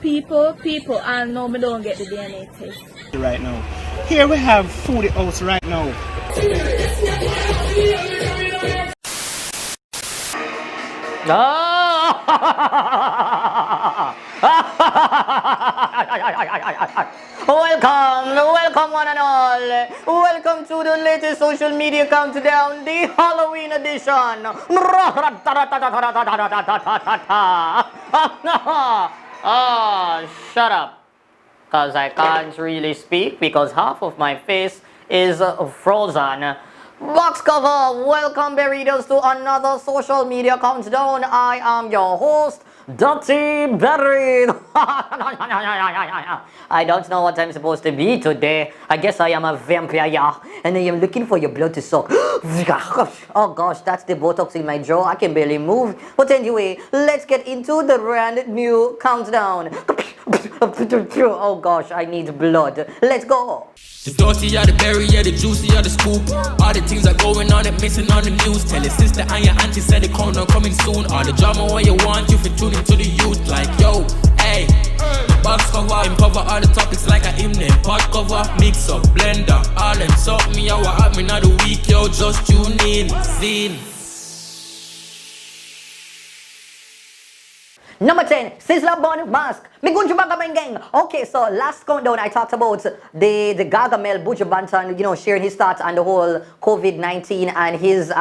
people, and no, me don't get the DNA test. Right now. Here we have food house right now. Welcome one and all. Welcome to the latest social media countdown, the Halloween edition. Shut up. Because I can't really speak because half of my face is frozen. Box cover, welcome Berritos to another social media countdown. I am your host, Duttyberry. I don't know what I'm supposed to be today. I guess I am a vampire and I am looking for your blood to suck. Oh gosh, that's the Botox in my jaw. I can barely move. But anyway, let's get into the brand new countdown. Oh gosh, I need blood. Let's go. The dirty, yeah, the berry, yeah, the juicy, yeah, the scoop. All the things that going on, it missing on the news. Tell your sister and your auntie said the corner coming soon. All the drama what you want, you for tuning to the youth. Like, yo, hey, box cover, uncover all the topics like a hymn. Pot cover, mix up, blender, all them suck me, I what happening of the week, yo, just tune in, scene. Number 10, Sizzla Bun Mask. Buju gang. Okay, so last countdown I talked about the Gargamel Buju Banton, you know, sharing his thoughts on the whole COVID-19 and his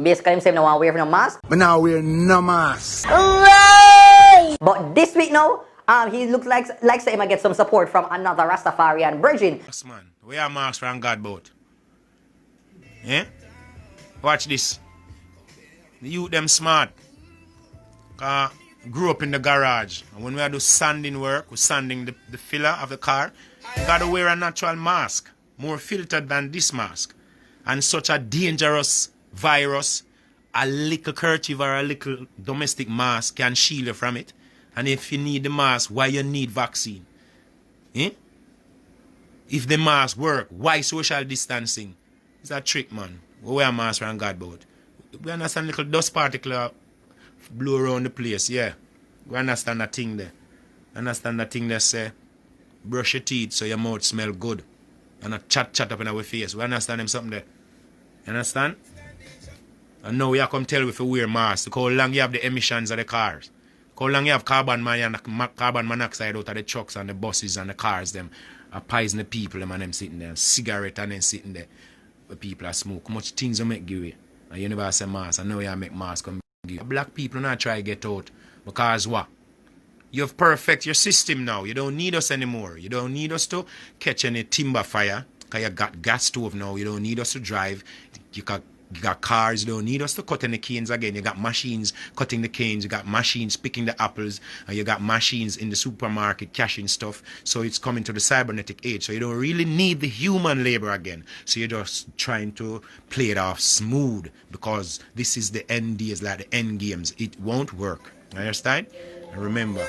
basically him saying no one wearing no mask. But now we're no mask. Hooray! But this week now, he looks like say him get some support from another Rastafarian virgin. Yes, man. We are masks from God boat. Yeah? Watch this. The youth them smart. Grew up in the garage, and when we do sanding work, we're sanding the filler of the car, you gotta wear a natural mask, more filtered than this mask. And such a dangerous virus, a little kerchief or a little domestic mask can shield you from it. And if you need the mask, why you need vaccine? Eh? If the mask work, why social distancing? It's a trick, man. We wear a mask around God boat. We understand little dust particle blow around the place, yeah. We understand that thing there. Understand that thing there say, brush your teeth so your mouth smell good. And not chat up in our face. We understand them something there. You understand? And now you come tell me if you wear masks. Look how long you have the emissions of the cars. Look how long you have carbon monoxide out of the trucks and the buses and the cars them. Poison the people them and them sitting there. Cigarette and them sitting there. Where people are smoke. How much things you make give away. And you never say mask. And now you make mask. Black people not try to get out because what? You've perfect your system now. You don't need us anymore. You don't need us to catch any timber fire because you got gas stove now. You don't need us to drive. You got cars. You don't need us to cut any canes again. You got machines cutting the canes. You got machines picking the apples. And you got machines in the supermarket cashing stuff. So it's coming to the cybernetic age. So you don't really need the human labor again. So you're just trying to play it off smooth because this is the end days, like the end games. It won't work. Understand? And remember.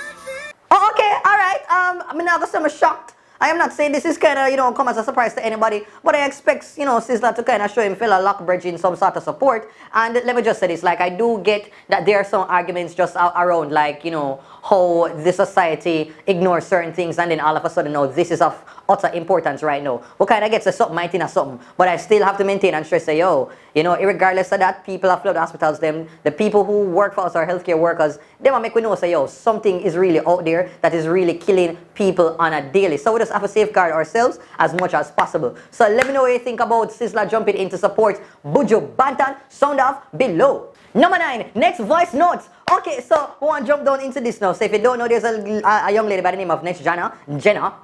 Oh, okay, alright. I'm not gonna say I'm shocked. I am not saying this is kind of, you know, come as a surprise to anybody, but I expect, you know, Sizzla to kind of show him fella Lockbridge in some sort of support. And let me just say this, like, I do get that there are some arguments just around, like, you know, how the society ignores certain things and then all of a sudden, no, this is of utter importance right now. We kind of get to something, might in a something, but I still have to maintain and stress, say, yo, you know, regardless of that, people have flood hospitals, them, the people who work for us are healthcare workers, they will make we know, say, yo, something is really out there that is really killing people on a daily. So we just have to safeguard ourselves as much as possible. So let me know what you think about Sizzla jumping in to support Buju Banton. Sound off below. Number 9, next voice notes. Okay, so we want to jump down into this now. So if you don't know, there's a young lady by the name of Next Jenna,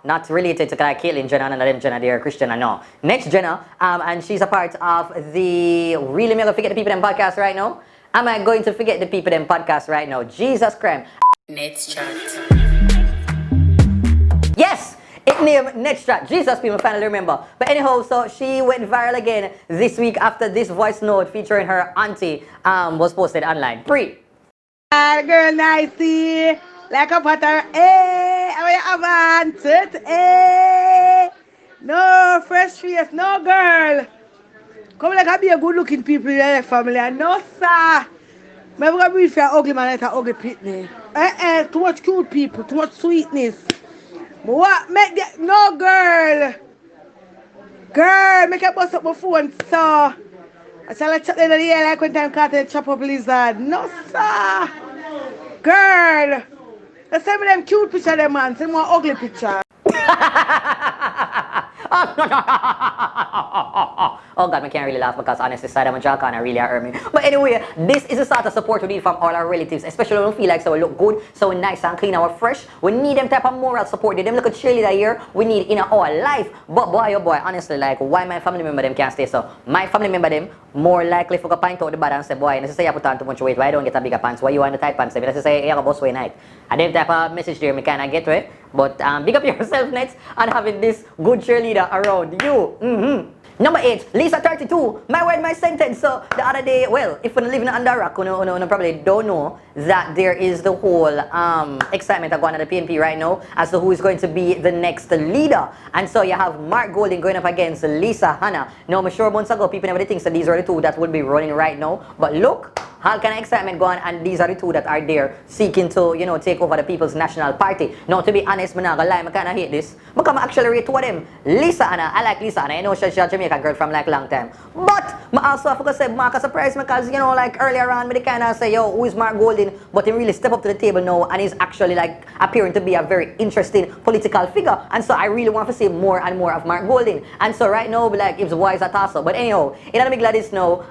not related to Caitlyn Jenner, none of them Jenna, they're Christian, I know. Next Jenna, and she's a part of the Really Me Gonna Forget the People Them podcast right now. Am I going to forget the People Them podcast right now? Jesus Christ. Next chat. Yes! It named Next Chat. Jesus, people finally remember. But anyhow, so she went viral again this week after this voice note featuring her auntie was posted online. Free. Girl, nicey, like a butter, eh? How you have it, eh? No fresh face, no girl. Come like I be a good-looking people in your family, and no sir. I'm going to brief for an ugly man like an ugly pitney. Too much cute people, too much sweetness. What make that? No, girl. Girl, make a bust up my phone, so. I shall I chop in the air like when time can't chop up lizard. No, sir. Girl. Let's send me them cute picture, them man. Send me one ugly picture. Oh God, I can't really laugh because honestly, side of my jaw kind of really hurt me. But anyway, this is the sort of support we need from all our relatives, especially when we feel like so we look good, so we nice and clean and we're fresh. We need them type of moral support. Them look at cheerleader here, we need in our life. But boy, oh boy, honestly, like why my family member them can't stay so? My family member them more likely for a pint out the bad and say, boy, and say I put on too much weight, why don't get a bigger pants? Why you want the tight pants? If I say, hey, I have a boss way night. And them type of message there, me kind of get to it. But big up yourself, Nets, and having this good cheerleader around you. Number 8, Lisa 32. My word, my sentence. So the other day, well, if you're living under a rock, you probably don't know that there is the whole excitement going on at the PNP right now as to who is going to be the next leader. And so you have Mark Golding going up against Lisa Hanna. Now, I'm sure months ago, people never think that these are the two that will be running right now. But look, how kind of excitement going on, and these are the two that are there seeking to, take over the People's National Party. Now, to be honest, I'm not gonna lie, I kind of hate this. Because I actually rate two of them. Lisa Hanna, I like Lisa Hanna. I know she's a Jamaican girl from like long time. But I also have to say, Mark a surprise me because, like earlier on, they kind of say, yo, who is Mark Golding? But he really step up to the table now and he's actually like appearing to be a very interesting political figure. And so I really want to see more and more of Mark Golding. And so right now, like, it's wise at also. But anyhow, in order to be glad it's now,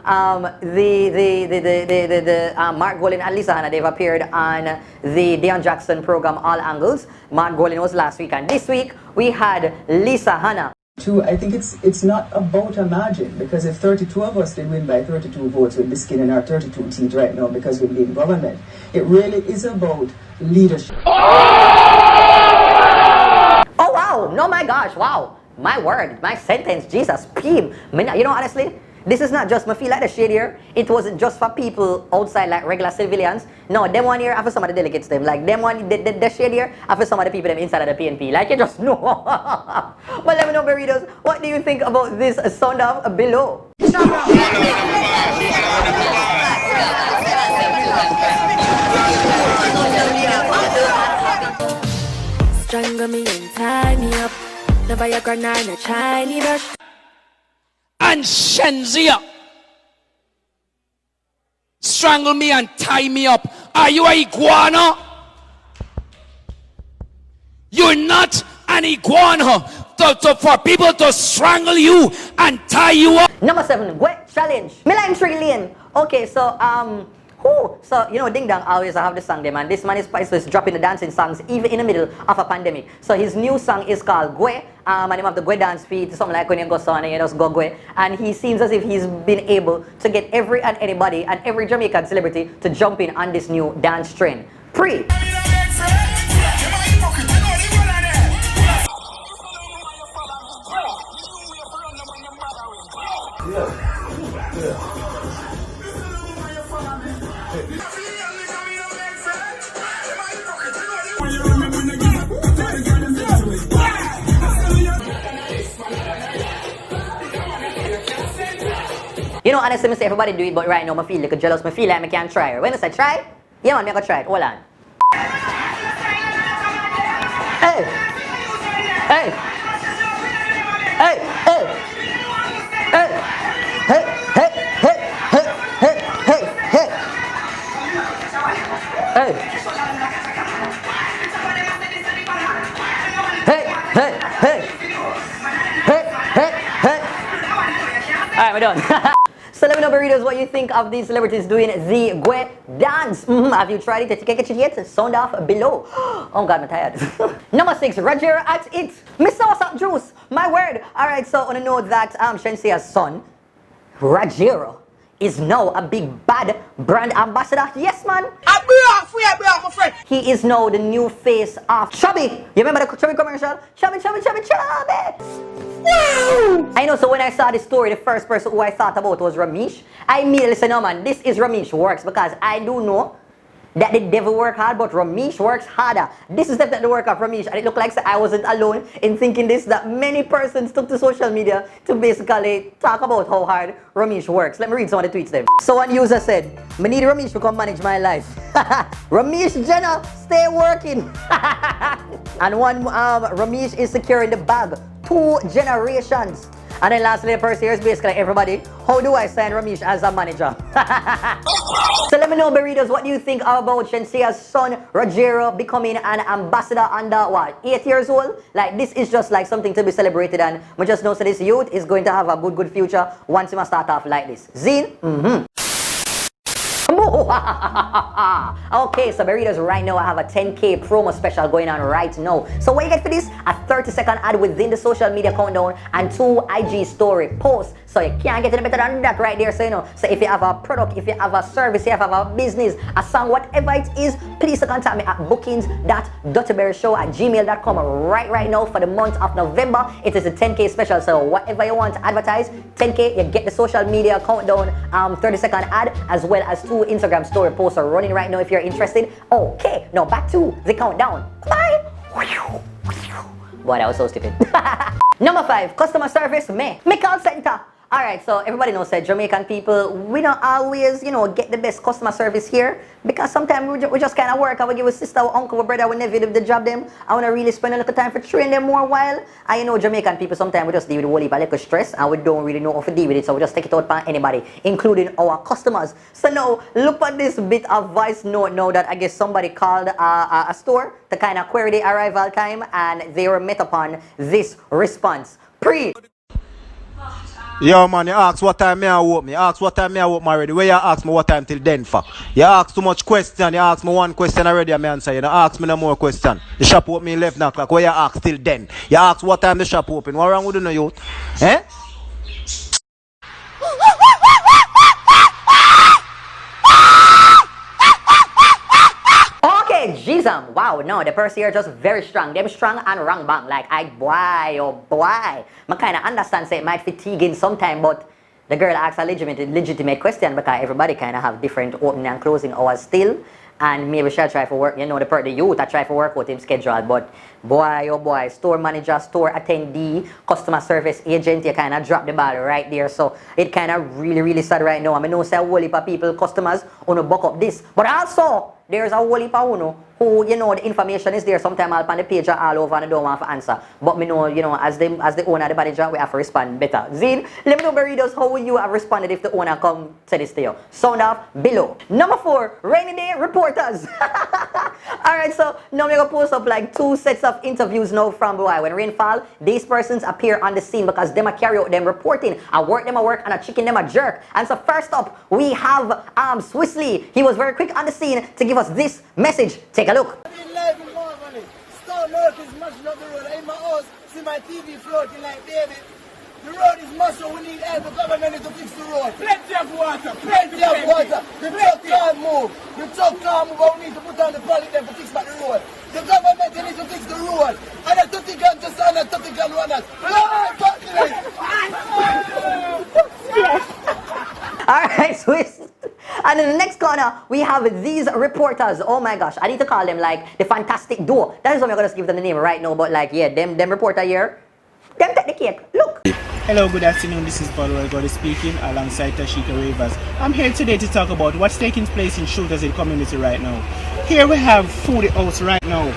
Mark Golding and Lisa Hanna, they've appeared on the Deion Jackson program All Angles. Mark Golding was last week, and this week we had Lisa Hanna. I think it's not about a margin, because if 32 of us did win by 32 votes, we'd be skinning our 32 teeth right now because we'd be in government. It really is about leadership. Oh wow, no my gosh, wow. My word, my sentence, Jesus, Pim. Honestly, this is not just, I feel like the shade here, it wasn't just for people outside like regular civilians. No, them one here after some of the delegates them. Like them one, the shade here after some of the people them inside of the PNP. Like you just know. But let me know, Burritos, what do you think about this sound of below? Strangle me and tie me up. The Viagra and a shiny brush. And Shenzia, strangle me and tie me up. Are you a iguana? You're not an iguana for people to strangle you and tie you up. Number 7, wet challenge. Milan Trillion. Okay, so So, Ding Dong always have the song there, man. This man is dropping the dancing songs even in the middle of a pandemic. So his new song is called Gwe. And him have the Gwe dance feet, something like when you go son and you just go Gwe. And he seems as if he's been able to get every and anybody and every Jamaican celebrity to jump in on this new dance trend. Pre. Honestly, I say everybody do it, but right now I feel like jealous. I feel like I can't try. When I say try, yeah man, I can try it. Hold on. Hey! Hey! Hey! Hey! Hey! Hey! Hey! Hey! Hey! Hey! Hey! Hey! Hey! Hey! Hey! Hey! Hey! Hey! Hey! Alright, we're done. So let me know, Burritos, what you think of these celebrities doing the Gwe dance. Have you tried it? If you can't get it yet, sound off below. Oh God, I'm tired. Number 6, Roger at it. Mr. What's up, Juice? My word. Alright, so I want to know that Shensea's son, Rajero, is now a big bad brand ambassador. Yes, man. I brought my friend. He is now the new face of Chubby. You remember the Chubby commercial? Chubby, Chubby, Chubby, Chubby. Wow. I know, so when I saw this story, the first person who I thought about was Ramesh. I immediately said, no man, this is Ramesh Works, because I do know that the devil work hard, but Ramesh works harder. This is definitely the work of Ramesh, and it looked like I wasn't alone in thinking this, that many persons took to social media to basically talk about how hard Ramesh works. Let me read some of the tweets then. So one user said, "Me need Ramesh to come manage my life." Ramesh Jenna, stay working. And one, Ramesh is securing the bag. 2 generations. And then lastly, the person here is basically everybody. How do I sign Ramesh as a manager? So let me know, Burritos, what do you think about Shensea's son, Rogero, becoming an ambassador under, what, 8 years old? Like, this is just like something to be celebrated, and we just know so this youth is going to have a good future once he must start off like this. Zine? Okay, so Burritos, right now I have a 10K promo special going on right now. So what you get for this? A 30-second ad within the social media countdown and 2 IG story posts. So you can't get any better than that right there. So you know, so if you have a product, if you have a service, if you have a business, a song, whatever it is, please contact me at bookings.duttyberryshow@gmail.com right now for the month of November. It is a 10K special. So whatever you want to advertise, 10K, you get the social media countdown 30-second ad as well as 2 Instagram story posts are running right now if you're interested. Okay, now back to the countdown. Bye. Boy, that was so stupid. Number 5, customer service, me call center. Alright, so everybody knows that Jamaican people, we don't always, you know, get the best customer service here because sometimes we just kind of work and we give a sister, or uncle, or brother, we never do the job them. I want to really spend a little time for train them more while. And you know, Jamaican people, sometimes we just deal with a whole heap of little stress and we don't really know how to deal with it, so we just take it out on anybody, including our customers. So now, look at this bit of voice note now that I guess somebody called a store to kind of query the arrival time, and they were met upon this response. Yo man, you ask what time me I open. You ask what time me I open already. Where you ask me what time till then for? You ask too much question. You ask me one question already, I answer. You don't ask me no more question. The shop open 11 o'clock. Where you ask till then? You ask what time the shop open. What wrong with you, no youth? Eh? Jesus, wow, no, the person here just very strong. Them strong and wrong bang. Like, boy, oh boy. I kind of understand, say it might fatigue in sometime, but the girl asks a legitimate question because everybody kind of have different opening and closing hours still. And maybe she'll try for work, you know, the youth I try for work with him schedule. But boy, oh boy, store manager, store attendee, customer service agent, you kind of drop the ball right there. So it kind of really sad right now. I mean, no say a whole heap of people, customers, who buck up this. But also, there's a whole heap of who, you know, the information is there. Sometimes I'll pan the page all over and I don't want to answer. But me know, you know, as the owner, the manager, we have to respond better. Zine, let me know, Burritos, how would you have responded if the owner come say this to you? Sound off below. Number 4, rainy day reporters. Alright, so now we're going to post up like 2 sets of interviews now from boy. When rain fall, these persons appear on the scene because them a carry out them reporting. I work them a work and a chicken them a jerk. And so first up, we have Swizzla. He was very quick on the scene to give us this message. Take a look. Storm work is mashing up the road. In my house, see my TV floating like baby. The road is muscle, we need help. The government to fix the road. Plenty of water. The truck can't move. The truck can't move, but we need to put on the police there to fix back the road. The government needs to fix the road. And the 30 gun just on the 30 gun runners. Alright, Swiss. And in the next corner, we have these reporters. Oh my gosh, I need to call them like the Fantastic Duo. That is what I'm going to give them the name right now. But like, yeah, them reporter here, them take the cake. Look. Hello, good afternoon. This is Paul Welgody speaking alongside Tashika Ravers. I'm here today to talk about what's taking place in Shooters Hill community right now. Here we have Foodie House right now.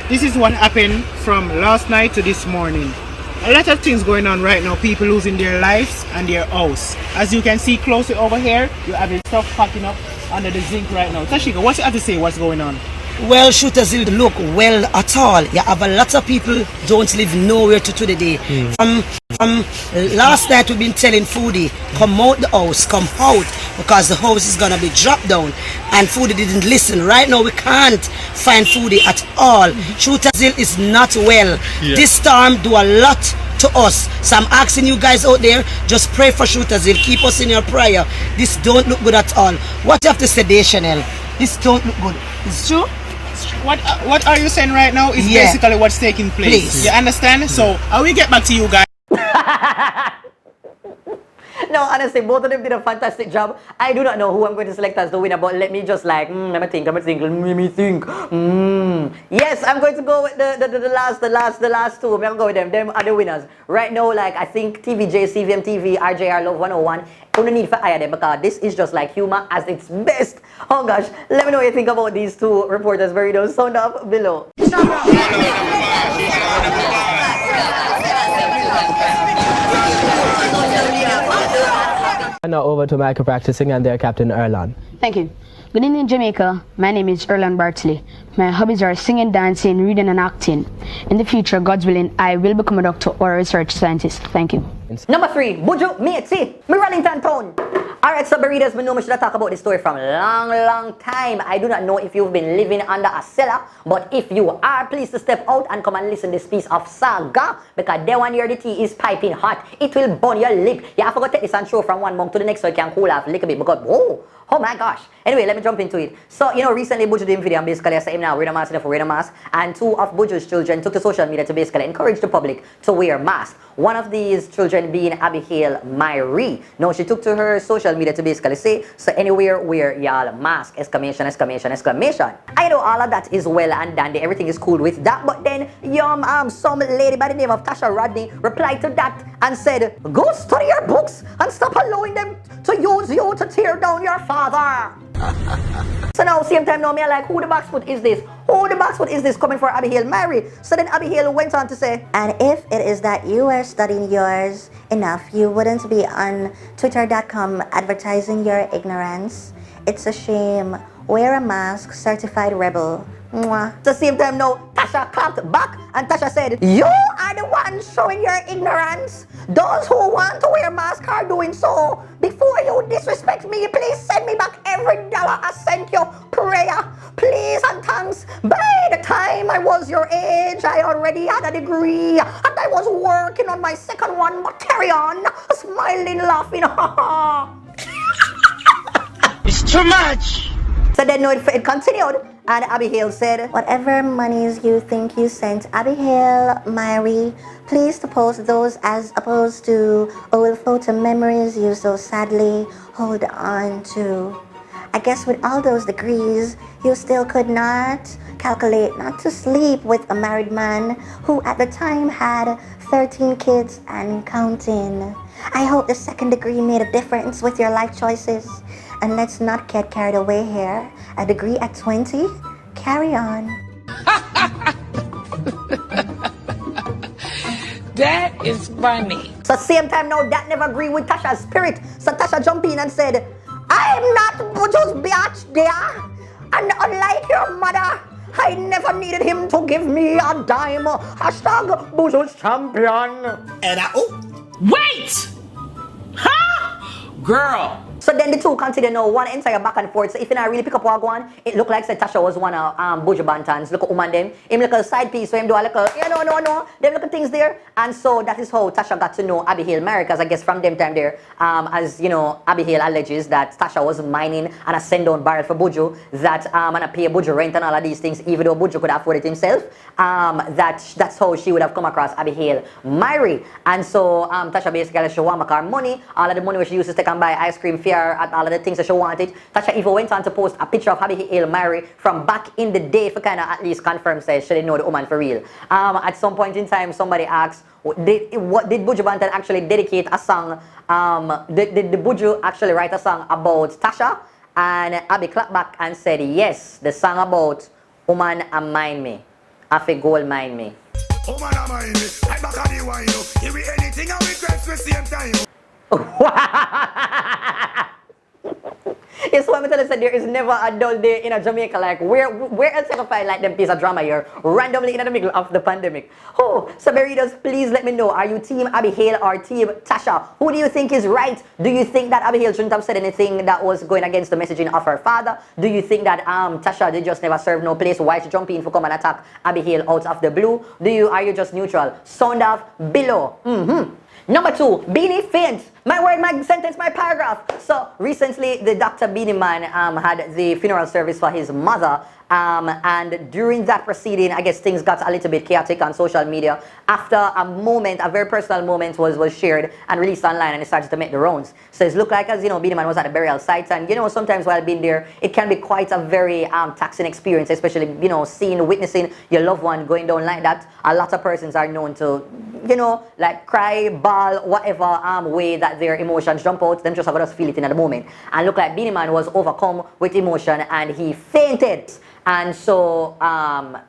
This is what happened from last night to this morning. A lot of things going on right now. People losing their lives and their house. As you can see closely over here, you have the stuff packing up under the zinc right now. Tashika, what you have to say? What's going on? Well, Shooters Hill look well at all. You have a lot of people don't live nowhere to today. From last night we've been telling Foodie, come out the house, come out, because the house is gonna be dropped down. And Foodie didn't listen. Right now we can't find Foodie at all. Shooters Hill is not well. This storm do a lot to us. So I'm asking you guys out there, just pray for Shooters Hill. Keep us in your prayer. This don't look good at all. What you have to say, Chanel? This don't look good. It's true? What are you saying right now is basically what's taking place. You understand? So I will get back to you guys. No, honestly, both of them did a fantastic job. I do not know who I'm going to select as the winner, but let me just like, let me think. Yes, I'm going to go with the last two. I'm going to go with them. Them are the winners. Right now, like, I think TVJ, CVM TV, RJR Love 101, only need for hire them because this is just like humor as its best. Oh gosh, let me know what you think about these two reporters. Very those sound up below. Now over to micro practicing and their captain Erlan. Thank you. Good evening, Jamaica. My name is Erlan Bartley. My hobbies are singing, dancing, reading, and acting. In the future, God's willing, I will become a doctor or a research scientist. Thank you. Number 3, Buju, me Wellington Town. Alright, so readers, we know we should have talked about this story from long time. I do not know if you've been living under a cellar, but if you are, please to step out and come and listen to this piece of saga, because then when the tea is piping hot, it will burn your lip. You have to go take this and throw from one month to the next so you can cool off a little bit, because oh my gosh. Anyway, let me jump into it. So, you know, recently Buju did a video and basically I said him now, wear a mask, wear a mask. And 2 of Buju's children took to social media to basically encourage the public to wear masks. One of these children being Abigail Myrie. Now, she took to her social media to basically say, so anywhere wear y'all mask, exclamation. I know all of that is well and dandy, everything is cool with that, but then some lady by the name of Tasha Rodney replied to that and said, go study your books and stop allowing them to use you to tear down your father. So now, same time now, me like, who the boxfoot is this? Who the boxfoot is this coming for Abigail Myrie? So then Abigail went on to say, and if it is that you are studying yours enough, you wouldn't be on twitter.com advertising your ignorance. It's a shame. Wear a mask, certified rebel. Mwah. At the same time now, Tasha clapped back and Tasha said, you are the one showing your ignorance. Those who want to wear masks are doing so. Before you disrespect me, please send me back every dollar I sent you. Prayer, please and thanks. By the time I was your age, I already had a degree and I was working on my second one, but carry on, smiling, laughing. It's too much. So then it continued, and Abigail said, whatever monies you think you sent Abigail Myrie, please to post those as opposed to old photo memories you so sadly hold on to. I guess with all those degrees, you still could not calculate not to sleep with a married man who at the time had 13 kids and counting. I hope the second degree made a difference with your life choices. And let's not get carried away here. A degree at 20? Carry on. That is funny. So same time now, that never agree with Tasha's spirit. So Tasha jumped in and said, I'm not Buju's biatch there. And unlike your mother, I never needed him to give me a dime. Hashtag Buju's champion. And Wait! Huh? Girl. So then the two continue now, one entire back and forth. So if you not really pick up what one, it looked like Tasha was one of Buju Bantans. Look at woman them. Him look a side piece, so him do a little, no. Them look at things there. And so that is how Tasha got to know Abigail Myrie, because I guess from them time there, as you know, Abigail alleges that Tasha was mining and a send down barrel for Buju, that and a pay Buju rent and all of these things, even though Buju could afford it himself. That's how she would have come across Abigail Myrie. And so Tasha basically she want her money, all of the money which she used to take and buy ice cream fare at all of the things that she wanted. Tasha even went on to post a picture of Abigail Myrie from back in the day for kind of at least confirm says she didn't know the woman for real. At some point in time, somebody asked, did Buju Bantan actually dedicate a song? Did Buju actually write a song about Tasha? And Abby clapped back and said, yes, the song about woman and mind me. Afi gold mind me. Woman and mind me. I back on the wine, you know. If we anything and we grab the same time. Yes, what I'm telling you, there is never a dull day in a Jamaica. Like, where else you can find like them piece of drama here, randomly in the middle of the pandemic? Oh, so readers, please let me know. Are you team Abigail or team Tasha? Who do you think is right? Do you think that Abigail shouldn't have said anything that was going against the messaging of her father? Do you think that Tasha did just never serve no place? Why she jump in for come and attack Abigail out of the blue? Are you just neutral? Sound off below. Number 2, Beenie faint. My word, my sentence, my paragraph. So recently, the Dr. Beenie man had the funeral service for his mother, And during that proceeding, I guess things got a little bit chaotic on social media after a moment, a very personal moment was shared and released online, and it started to make the rounds. So it looked like, as you know, Beenie Man was at the burial site, and you know, sometimes while being there, it can be quite a very taxing experience, especially, you know, witnessing your loved one going down like that. A lot of persons are known to, you know, like cry, bawl, whatever way that their emotions jump out, them just have to feel it in at the moment. And look like Beenie Man was overcome with emotion and he fainted. And so,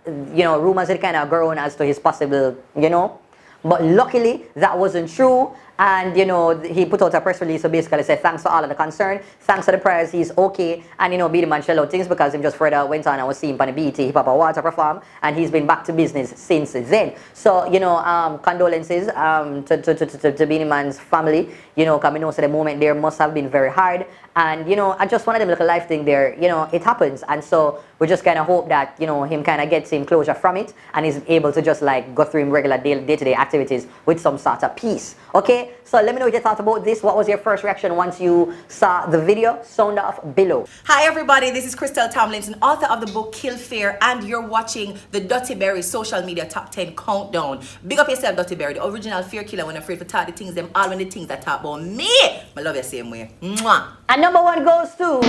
you know, rumors had kind of grown as to his possible, you know, but luckily that wasn't true. And, you know, he put out a press release, so basically said thanks for all of the concern, thanks for the prayers, he's okay. And, you know, Beenie Man shell out things because him just further went on and was seen on the BET Hip Hop Awards to perform, and he's been back to business since then. So, you know, condolences to Beenie Man's family, you know, because we know so the moment there must have been very hard. And, you know, I just wanted him to look a life thing there, you know, it happens. And so we just kind of hope that, you know, him kind of gets him closure from it and is able to just like go through him regular day-to-day activities with some sort of peace. Okay, so let me know what you thought about this. What was your first reaction once you saw the video? Sound off below. Hi everybody, this is Crystal Tomlinson, author of the book Kill Fear, and you're watching the Duttyberry social media top 10 countdown. Big up yourself, Duttyberry, the original fear killer when I'm afraid to talk the things them all when the things that talk about me. I love you same way. Mwah. And number one goes to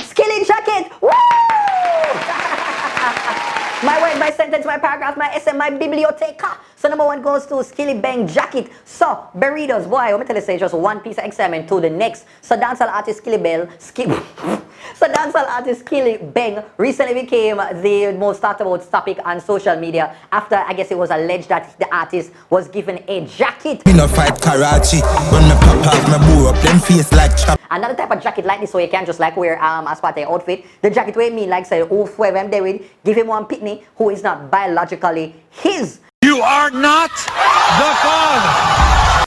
Skillibeng jacket. Woo! My word, my sentence, my paragraph, my essay, my biblioteca. So number one goes to Skillibeng jacket. So, burritos, boy, let me tell you, say just one piece of excitement to the next. So dancehall artist Skillibeng recently became the most talked about topic on social media after, I guess it was alleged that the artist was given a jacket. Me no fight Karachi, when me pop off me bore up them face like chop. Another type of jacket like this, so you can't just like wear as part of your outfit. The jacket way mean like say, oh, whoever I'm there with, give him one pitney who is not biologically his. You are not the father.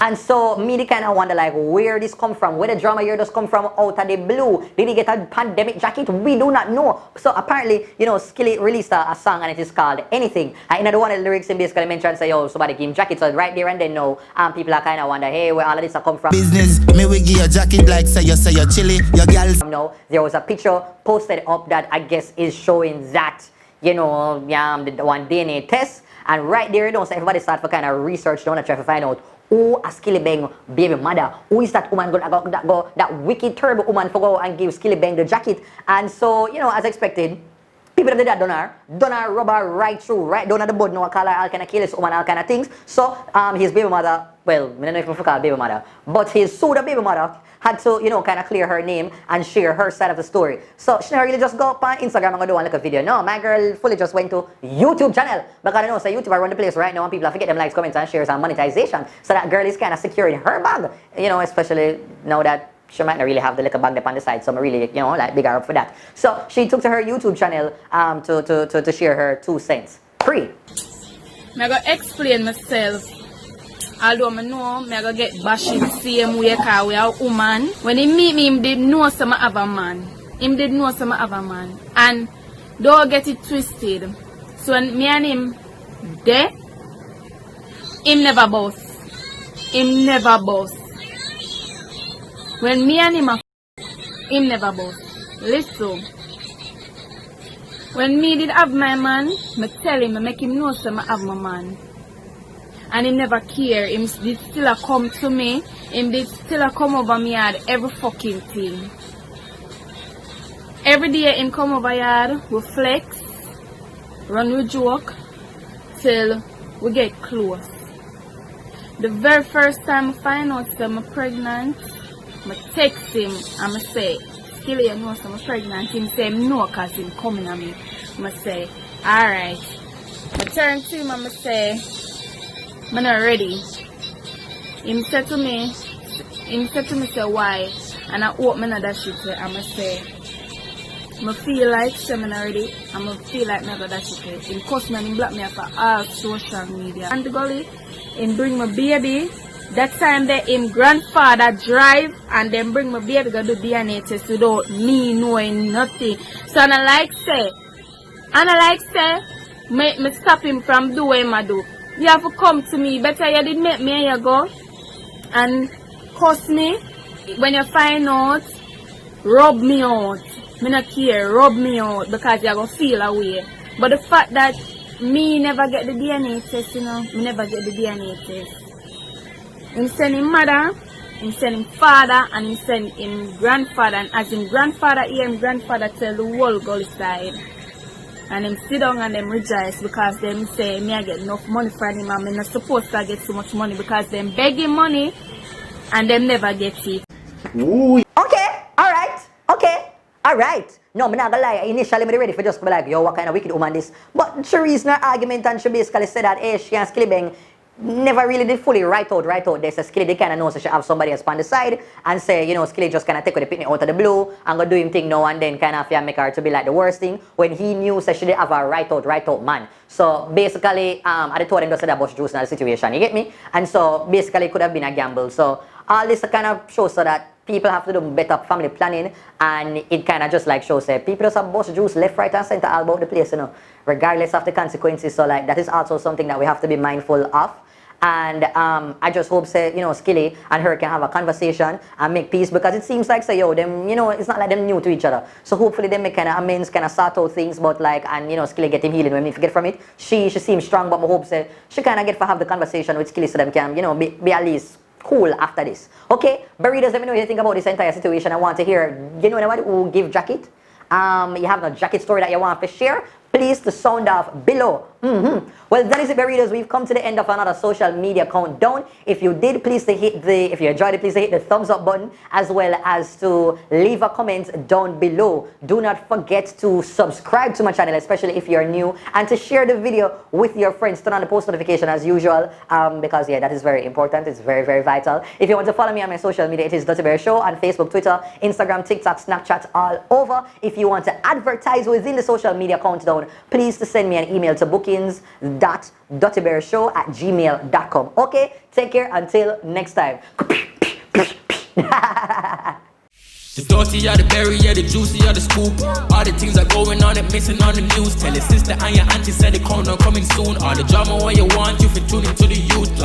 And so me the kind of wonder like where this come from, where the drama here just come from out of the blue. Did he get a pandemic jacket? We do not know. So apparently, you know, Skilly released a song and it is called Anything. And in the one of the lyrics in basically mentioned say, yo, somebody give him jacket. So right there and then now, people are kind of wonder, hey, where all of this come from? Business, me we give you a jacket like say you chilly, your girl. No, there was a picture posted up that I guess is showing that, you know, the one DNA test. And right there, you know, so everybody start for kind of research down and try to find out who a Skillibeng baby mother. Who is that woman that wicked turbo woman for go and give Skillibeng the jacket? And so, you know, as expected, people that did that done her rubber right through, right down at the bud, no call her all kind of kill this woman, all kind of things. So his baby mother, well, I don't know if I call baby mother, but his pseudo baby mother had to, you know, kind of clear her name and share her side of the story. So she didn't really just go up on Instagram and go do one like a video. No, my girl fully just went to YouTube channel. Because I know, so YouTube are run the place right now and people have to get them likes, comments and shares and monetization. So that girl is kind of securing her bag. You know, especially now that she might not really have the little bag up on the side. So I'm really, you know, like big her up for that. So she took to her YouTube channel to share her 2 cents. Free. I'm going to explain myself. Although I know I'm going to get bashed same way because we are a woman. When he meet me, he did know some other man. He did know some other man. And don't get it twisted. So when me and him there, him never boss. Him never boss. When me and him him never boss. Listen. When me did have my man, I tell him, I make him know some I have my man. And him never care. Him did still come to me. Him did still come over me yard every fucking thing. Every day him come over yard, we flex, run with joke, till we get close. The very first time I find out that I'm pregnant, I text him and I say, Skilly, you know I'm pregnant. Him say no because him coming at me. I say, alright. I turn to him and I say, I'm not ready. Him said to me, say why? And I open another shit and I say, I feel like I'm not ready. And I feel like I'm that shit. Him cuss me and him block me for all social media. And the gully, him bring my baby. That time that him grandfather drive and then bring my baby to do DNA test without me knowing nothing. So I like say, me stop him from doing what I do. You have to come to me. Better you did make me and you go and cuss me when you find out rub me out. Me not care, rub me out because you're gonna feel away. But the fact that me never get the DNA test, you know, me never get the DNA test. Him send him mother, him send him father, and him send him grandfather. And as him grandfather here, him grandfather tell the whole girl side. And him sit down and them rejoice because them say me I get enough money from him and me not supposed to get so much money because them begging money and them never get it. Ooh. Okay, alright. No, I'm not gonna lie. Initially, I'm ready for just to be like, yo, what kind of wicked woman this? But Cherie's no argument and she basically said that, hey, she and Skillibeng never really did fully write out this. So Skilly, they kind of know so she have somebody else on the side and say, you know, Skilly just kind of take with the picnic out of the blue and go do him thing now and then kind of make her to be like the worst thing when he knew so she didn't have a write out man. So basically, I told him just that Buju juice in the situation, you get me? And so basically it could have been a gamble. So all this kind of shows so that people have to do better family planning and it kind of just like shows that people just have Buju juice left, right and center all about the place, you know, regardless of the consequences. So like that is also something that we have to be mindful of. And I just hope, say, you know, Skilly and her can have a conversation and make peace because it seems like, say, yo, them, you know, it's not like them new to each other. So hopefully they make kind of amends, kind of sort out things, but like, and you know, Skilly get him healing when we forget from it. She seems strong, but I hope, say, she kind of get to have the conversation with Skilly so them can, you know, be at least cool after this. Okay, Burritos, let me know what you think about this entire situation. I want to hear, you know anybody who give jacket? You have a jacket story that you want to share? Please to sound off below. Well, that is it, Burritos. We've come to the end of another social media countdown. If you did, please to hit if you enjoyed it, please to hit the thumbs up button as well as to leave a comment down below. Do not forget to subscribe to my channel, especially if you're new, and to share the video with your friends. Turn on the post notification as usual, because yeah, that is very important. It's very, very vital. If you want to follow me on my social media, it is TheDuttyBerryShow on Facebook, Twitter, Instagram, TikTok, Snapchat, all over. If you want to advertise within the social media countdown, please to send me an email to bookings.duttyberryshow@gmail.com. Okay, take care until next time. The dirty are the berry, yeah, the juicy are the scoop. All the things are going on and missing on the news. Tell your sister and your auntie said the corner coming soon. All the drama what you want, you fit tune into the youth.